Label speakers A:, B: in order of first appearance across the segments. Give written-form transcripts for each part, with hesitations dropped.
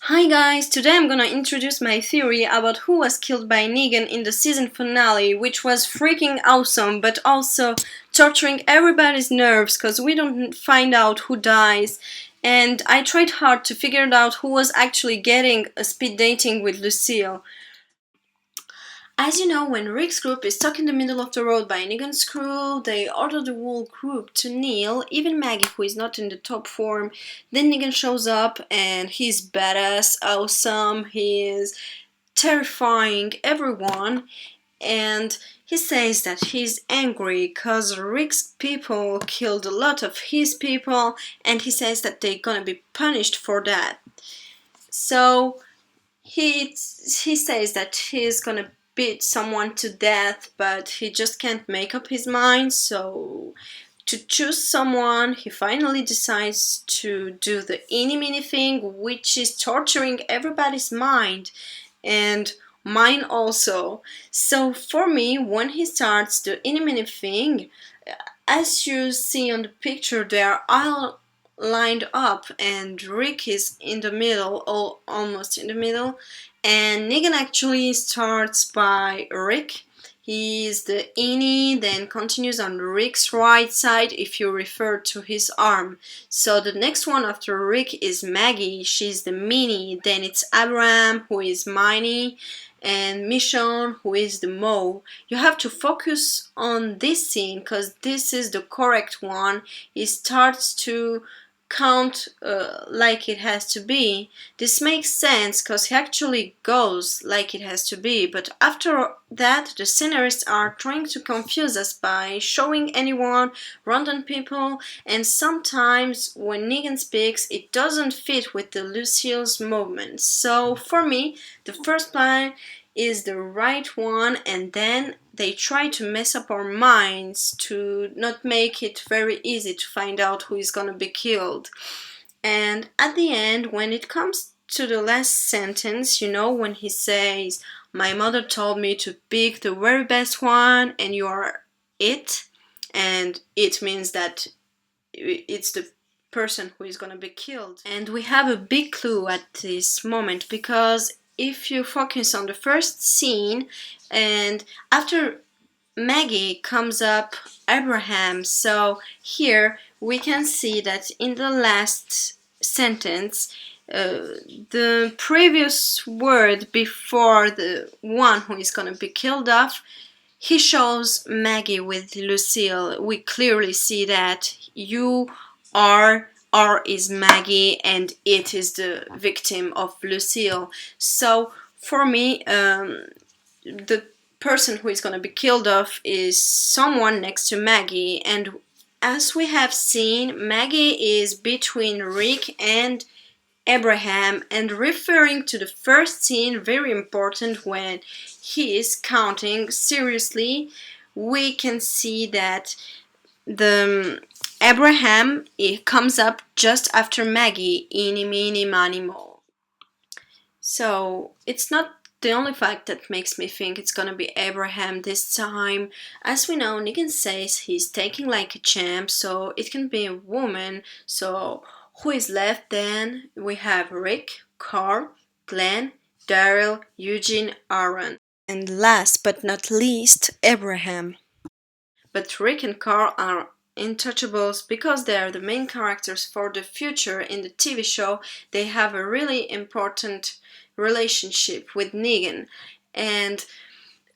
A: Hi guys, today I'm gonna introduce my theory about who was killed by Negan in the season finale, which was freaking awesome, but also torturing everybody's nerves cause we don't find out who dies. And I tried hard to figure out who was actually getting a speed dating with Lucille. As you know, when Rick's group is stuck in the middle of the road by Negan's crew, they order the whole group to kneel, even Maggie, who is not in the top form. Then Negan shows up and he's badass, awesome, he is terrifying everyone, and he says that he's angry because Rick's people killed a lot of his people, and he says that they're gonna be punished for that. So he says that he's gonna beat someone to death, but he just can't make up his mind. So to choose someone, he finally decides to do the eeny meeny thing, which is torturing everybody's mind and mine also. So for me, when he starts the eeny meeny thing, as you see on the picture, they are all lined up and Rick is in the middle, or almost in the middle, and Negan actually starts by Rick. He is the innie, then continues on Rick's right side if you refer to his arm. So the next one after Rick is Maggie, she's the mini, then it's Abraham who is Miney, and Michonne who is the Mo. You have to focus on this scene because this is the correct one. It starts to count like it has to be. This makes sense because he actually goes like it has to be, but after that the scenarists are trying to confuse us by showing anyone, random people, and sometimes when Negan speaks it doesn't fit with the Lucille's movements. So for me, the first plan is the right one, and then they try to mess up our minds to not make it very easy to find out who is gonna be killed. And at the end, when it comes to the last sentence, when he says, "My mother told me to pick the very best one, and you are it," and it means that it's the person who is gonna be killed. And we have a big clue at this moment because if you focus on the first scene, and after Maggie comes up Abraham, so here we can see that in the last sentence, the previous word before the one who is gonna be killed off, he shows Maggie with Lucille. We clearly see that you are R is Maggie and it is the victim of Lucille. So for me, the person who is going to be killed off is someone next to Maggie, and as we have seen, Maggie is between Rick and Abraham, and referring to the first scene, very important, when he is counting seriously, we can see that the Abraham, it comes up just after Maggie, eeny meeny miny mo. So it's not the only fact that makes me think it's gonna be Abraham this time. As we know, Negan says he's taking like a champ, so it can be a woman. So who is left then? We have Rick, Carl, Glenn, Daryl, Eugene, Aaron. And last but not least, Abraham. But Rick and Carl are untouchables because they are the main characters for the future in the TV show. They have a really important relationship with Negan, and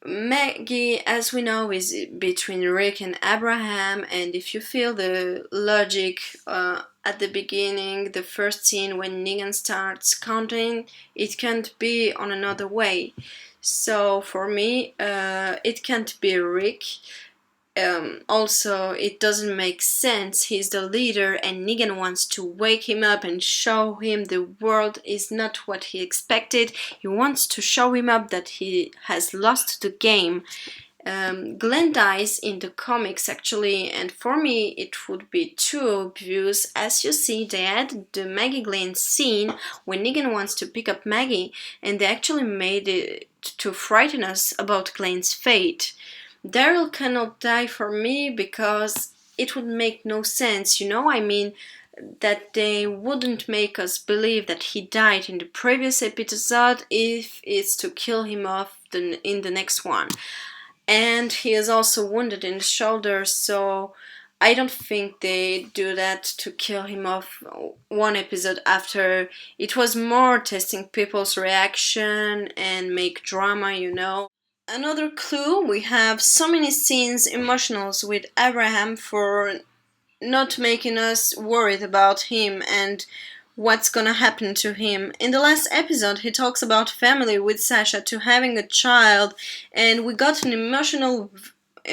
A: Maggie, as we know, is between Rick and Abraham. And if you feel the logic at the beginning, the first scene when Negan starts counting, it can't be on another way. So for me, it can't be Rick. Also, it doesn't make sense. He's the leader, and Negan wants to wake him up and show him the world is not what he expected. He wants to show him up that he has lost the game. Glenn dies in the comics actually, and for me it would be too obvious. As you see, they had the Maggie Glenn scene when Negan wants to pick up Maggie, and they actually made it to frighten us about Glenn's fate. Daryl cannot die for me because it would make no sense, I mean, that they wouldn't make us believe that he died in the previous episode if it's to kill him off in the next one. And he is also wounded in the shoulder, so I don't think they do that to kill him off one episode after. It was more testing people's reaction and make drama. Another clue, we have so many scenes emotionals with Abraham for not making us worried about him and what's gonna happen to him. In the last episode, he talks about family with Sasha to having a child, and we got an emotional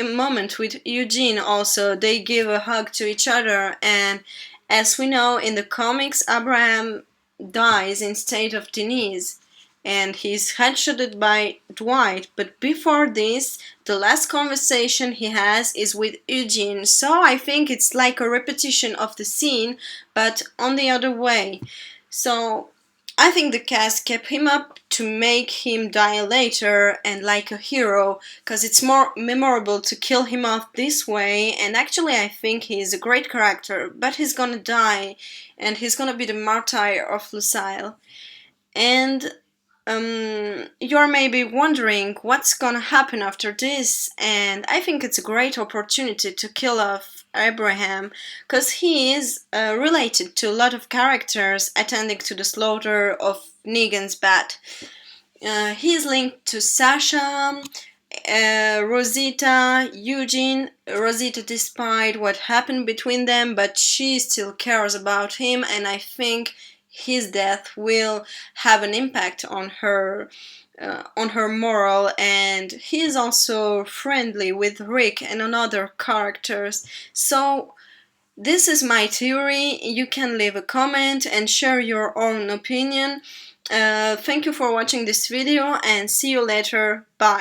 A: moment with Eugene also. They give a hug to each other, and as we know in the comics, Abraham dies instead of Denise and he's headshotted by Dwight. But before this, the last conversation he has is with Eugene. So I think it's like a repetition of the scene, but on the other way. So I think the cast kept him up to make him die later and like a hero, because it's more memorable to kill him off this way. And actually, I think he's a great character, but he's gonna die, and he's gonna be the martyr of Lucille. And you're maybe wondering what's gonna happen after this, and I think it's a great opportunity to kill off Abraham, because he is related to a lot of characters attending to the slaughter of Negan's bat. He is linked to Sasha, Rosita, Eugene. Rosita, despite what happened between them, but she still cares about him, and I think his death will have an impact on her moral. And he is also friendly with Rick and other characters. So this is my theory. You can leave a comment and share your own opinion. Thank you for watching this video, and see you later. Bye.